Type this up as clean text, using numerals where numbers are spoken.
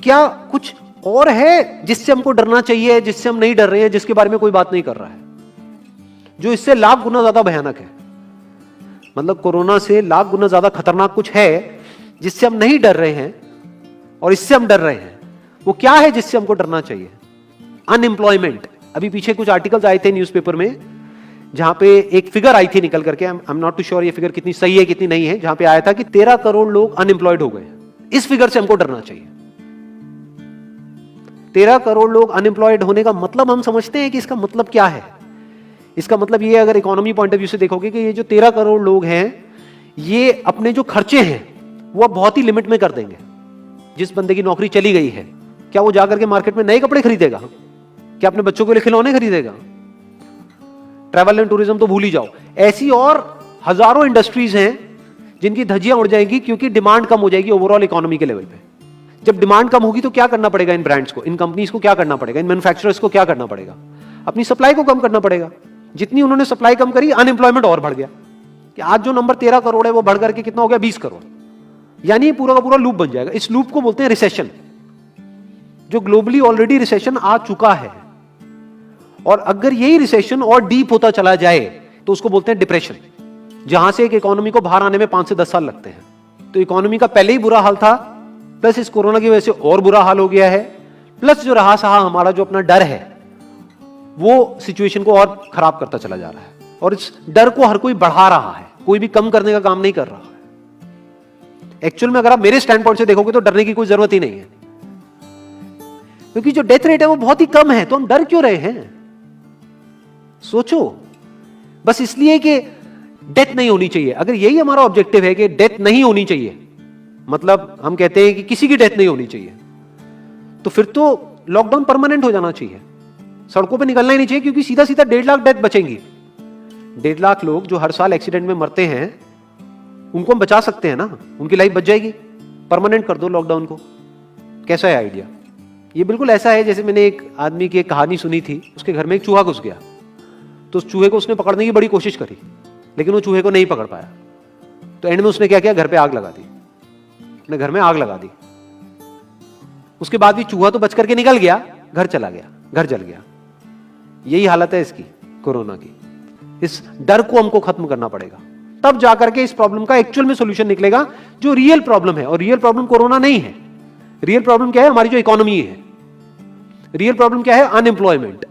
क्या कुछ और है जिससे हमको डरना चाहिए, जिससे हम नहीं डर रहे हैं, जिसके बारे में कोई बात नहीं कर रहा है, जो इससे लाख गुना ज्यादा भयानक है? मतलब कोरोना से लाख गुना ज्यादा खतरनाक कुछ है जिससे हम नहीं डर रहे हैं और इससे हम डर रहे हैं। वो क्या है जिससे हमको डरना चाहिए? अनएम्प्लॉयमेंट। अभी पीछे कुछ आर्टिकल्स आए थे न्यूज़पेपर में जहां पे एक फिगर आई थी निकल करके, I am not too sure ये फिगर कितनी सही है कितनी नहीं है, जहां पे आया था कि 13 करोड़ लोग अनएम्प्लॉयड हो गए। इस फिगर से हमको डरना चाहिए। 13 करोड़ लोग अनएम्प्लॉयड होने का मतलब हम समझते हैं कि इसका मतलब क्या है? इसका मतलब ये, अगर इकोनॉमी पॉइंट ऑफ व्यू से देखोगे, कि ये जो 13 करोड़ लोग हैं ये अपने जो खर्चे हैं वो बहुत ही लिमिट में कर देंगे। जिस बंदे की नौकरी चली गई है, क्या वो जाकर के मार्केट में नए कपड़े खरीदेगा? क्या अपने बच्चों के लिए खिलौने खरीदेगा? ट्रैवल एंड टूरिज्म तो भूल ही जाओ। ऐसी और हजारों इंडस्ट्रीज हैं जिनकी धज्जियां उड़ जाएंगी क्योंकि डिमांड कम हो जाएगी ओवरऑल इकोनॉमी के लेवल पे। जब डिमांड कम होगी तो क्या करना पड़ेगा इन ब्रांड्स को, इन कंपनीज को क्या करना पड़ेगा, इन मैन्युफैक्चरर्स को क्या करना पड़ेगा? अपनी सप्लाई को कम करना पड़ेगा। जितनी उन्होंने सप्लाई कम करी, अनएम्प्लॉयमेंट और बढ़ गया कि आज जो नंबर 13 करोड़ है वो बढ़ करके कितना हो गया? 20 करोड़। यानी पूरा का पूरा लूप बन जाएगा। इस लूप को बोलते हैं रिसेशन, जो ग्लोबली ऑलरेडी रिसेशन आ चुका है। और अगर यही रिसेशन और डीप होता चला जाए तो उसको बोलते हैं डिप्रेशन, जहां से एक इकोनॉमी को बाहर आने में 5 से 10 साल लगते हैं। तो इकोनॉमी का पहले ही बुरा हाल था, प्लस इस कोरोना की वजह से और बुरा हाल हो गया है, प्लस जो रहा सहा हमारा जो अपना डर है वो सिचुएशन को और खराब करता चला जा रहा है। और इस डर को हर कोई बढ़ा रहा है, कोई भी कम करने का काम नहीं कर रहा है। एक्चुअल में अगर आप मेरे स्टैंड पॉइंट से देखोगे तो डरने की कोई जरूरत ही नहीं है, क्योंकि जो डेथ रेट है वो बहुत ही कम है। तो हम डर क्यों रहे हैं? सोचो। बस इसलिए कि डेथ नहीं होनी चाहिए। अगर यही हमारा ऑब्जेक्टिव है कि डेथ नहीं होनी चाहिए, मतलब हम कहते हैं कि किसी की डेथ नहीं होनी चाहिए, तो फिर तो लॉकडाउन परमानेंट हो जाना चाहिए। सड़कों पे निकलना ही नहीं चाहिए, क्योंकि सीधा सीधा 1.5 लाख डेथ बचेंगी। 1.5 लाख लोग जो हर साल एक्सीडेंट में मरते हैं उनको हम बचा सकते हैं ना, उनकी लाइफ बच जाएगी। परमानेंट कर दो लॉकडाउन को। कैसा है आइडिया? ये बिल्कुल ऐसा है जैसे मैंने एक आदमी की एक कहानी सुनी थी। उसके घर में एक चूहा घुस गया, तो उस चूहे को उसने पकड़ने की बड़ी कोशिश करी, लेकिन वो चूहे को नहीं पकड़ पाया। तो एंड में उसने क्या किया? घर पे आग लगा दी, अपने घर में आग लगा दी। उसके बाद भी चूहा तो बच करके निकल गया, घर चला गया, घर जल गया। यही हालत है इसकी, कोरोना की। इस डर को हमको खत्म करना पड़ेगा, तब जाकर के इस प्रॉब्लम का एक्चुअल में सॉल्यूशन निकलेगा, जो रियल प्रॉब्लम है। और रियल प्रॉब्लम कोरोना नहीं है। रियल प्रॉब्लम क्या है? हमारी जो इकोनॉमी है। रियल प्रॉब्लम क्या है? अनएम्प्लॉयमेंट।